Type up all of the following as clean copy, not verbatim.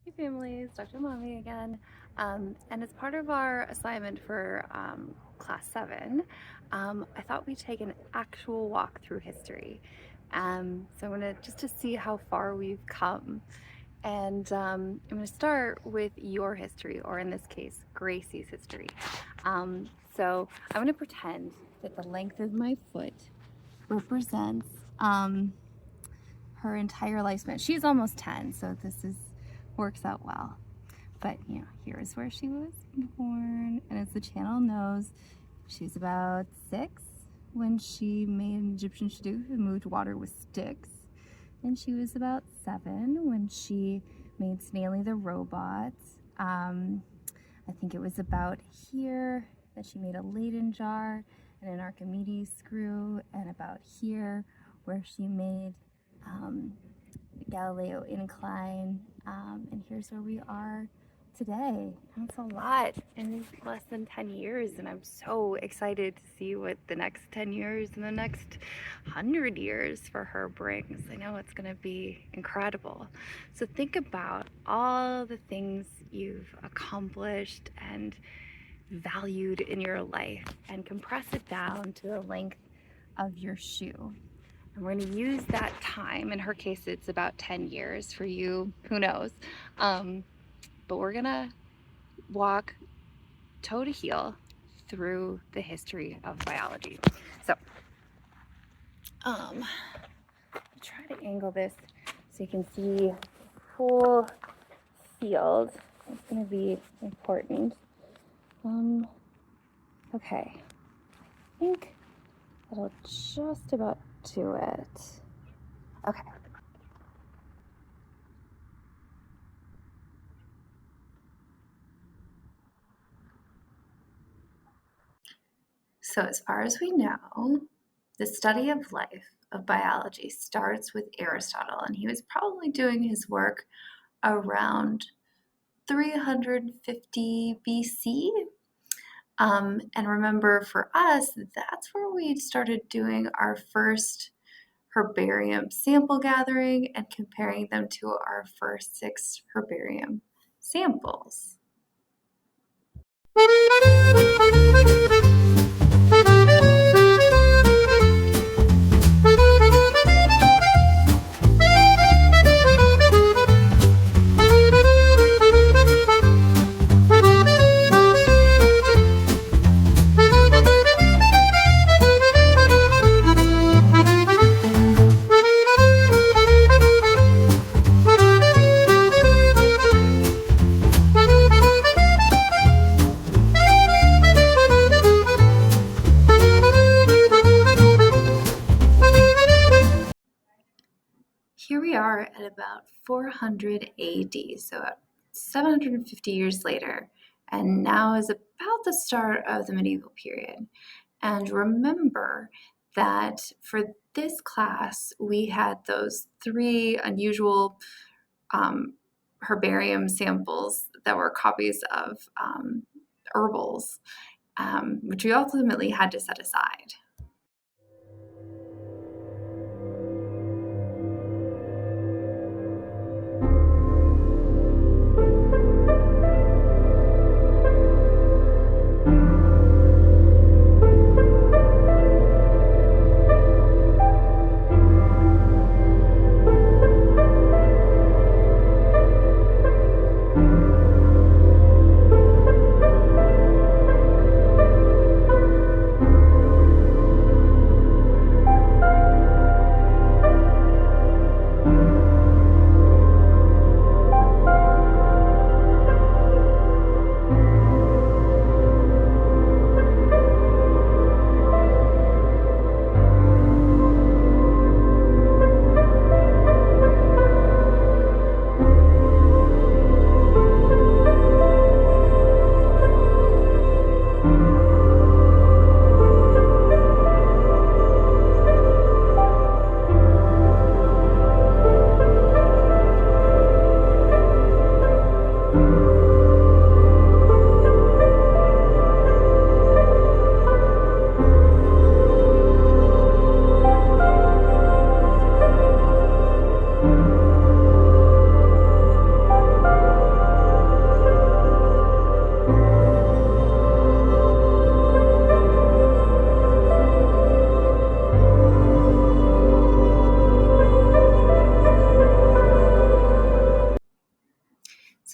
Hey families, Dr. Mommy again. And as part of our assignment for class 7, I thought we'd take an actual walk through history. So I'm gonna just to see how far we've come. And I'm gonna start with your history, or in this case, Gracie's history. So I'm gonna pretend that the length of my foot represents her entire lifespan. She's almost 10, so works out well. But here's where she was born, and as the channel knows, she's about 6 when she made an Egyptian shadoof and moved water with sticks, and she was about 7 when she made Snaily the robot. I think it was about here that she made a Leyden jar and an Archimedes screw, and about here where she made the Galileo incline, and here's where we are today. That's a lot in less than 10 years, and I'm so excited to see what the next 10 years and the next 100 years for her brings. I know it's going to be incredible. So think about all the things you've accomplished and valued in your life and compress it down to the length of your shoe. And we're going to use that time. In her case, it's about 10 years. For you, who knows? But we're going to walk toe to heel through the history of biology. So, try to angle this so you can see the whole field. It's going to be important. Okay. I think that'll just about do it. Okay. So as far as we know, the study of life, of biology, starts with Aristotle, and he was probably doing his work around 350 BC. And remember, for us, that's where we started doing our first herbarium sample gathering and comparing them to our first 6 herbarium samples. Here we are at about 400 AD, so about 750 years later, and now is about the start of the medieval period. And remember that for this class, we had those 3 unusual herbarium samples that were copies of herbals, which we ultimately had to set aside.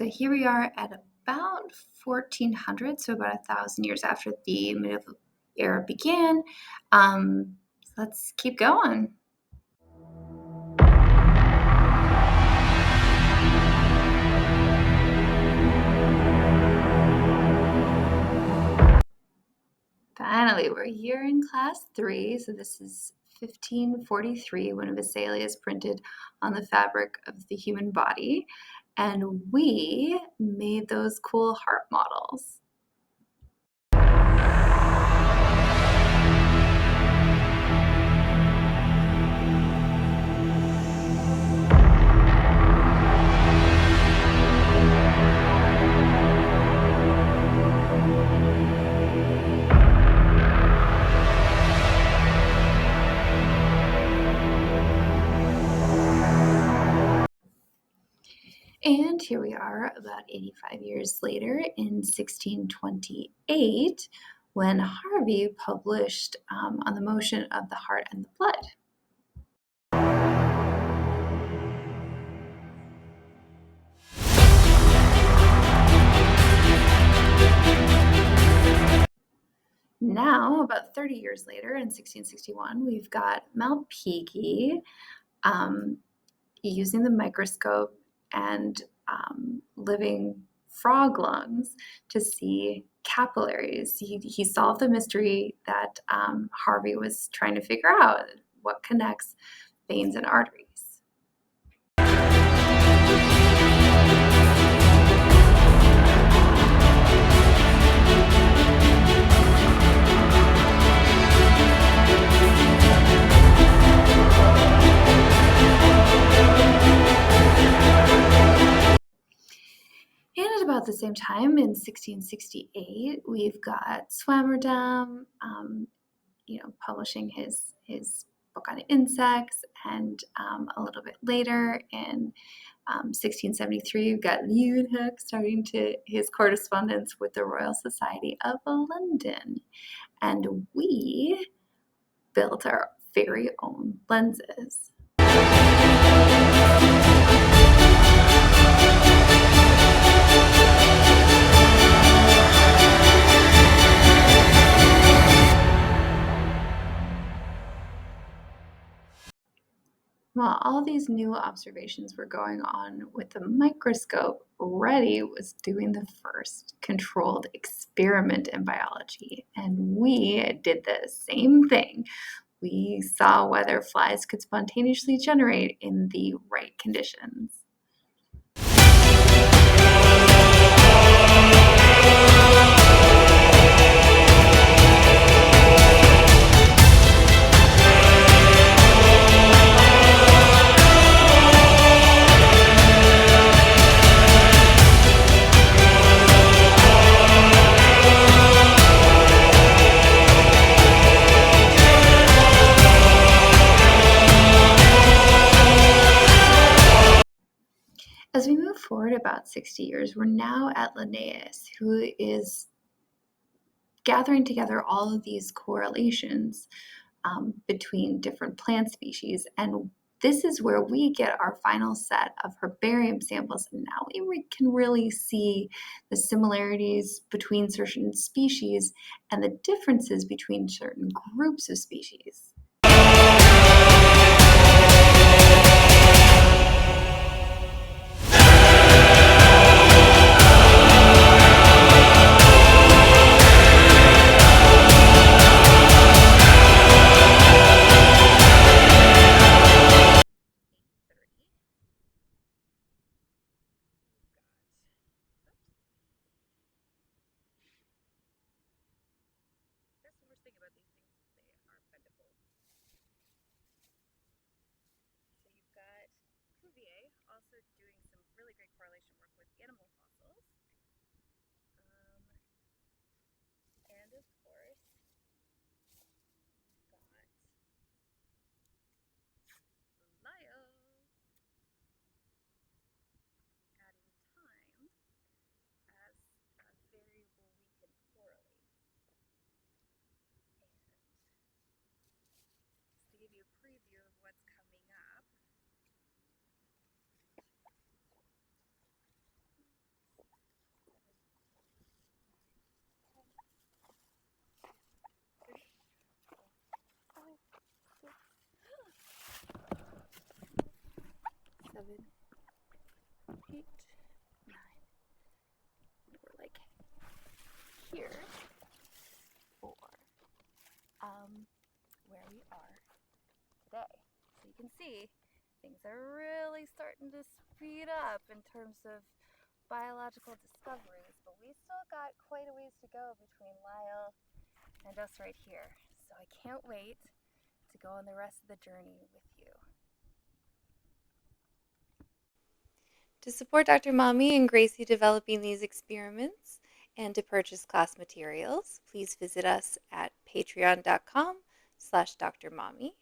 So here we are at about 1400, so about 1,000 years after the medieval era began. Let's keep going. Finally, we're here in class 3, so this is 1543 when Vesalius is printed on the fabric of the human body, and we made those cool heart models. And here we are about 85 years later in 1628 when Harvey published on the motion of the heart and the blood. Now, about 30 years later in 1661, we've got Malpighi using the microscope and living frog lungs to see capillaries. He solved the mystery that Harvey was trying to figure out, what connects veins and arteries. And at about the same time, in 1668, we've got Swammerdam, publishing his book on insects, and a little bit later, in 1673, we've got Lyell starting his correspondence with the Royal Society of London, and we built our very own lenses. While all these new observations were going on with the microscope, Reddy was doing the first controlled experiment in biology, and we did the same thing. We saw whether flies could spontaneously generate in the right conditions. As we move forward about 60 years, we're now at Linnaeus, who is gathering together all of these correlations between different plant species. And this is where we get our final set of herbarium samples. And now we can really see the similarities between certain species and the differences between certain groups of species. That's the worst thing about these things, is they are bendable. 8, 9. We're like here for where we are today. So you can see things are really starting to speed up in terms of biological discoveries, but we still got quite a ways to go between Lyell and us right here. So I can't wait to go on the rest of the journey with you. To support Dr. Mommy and Gracie developing these experiments and to purchase class materials, please visit us at patreon.com/drmommy.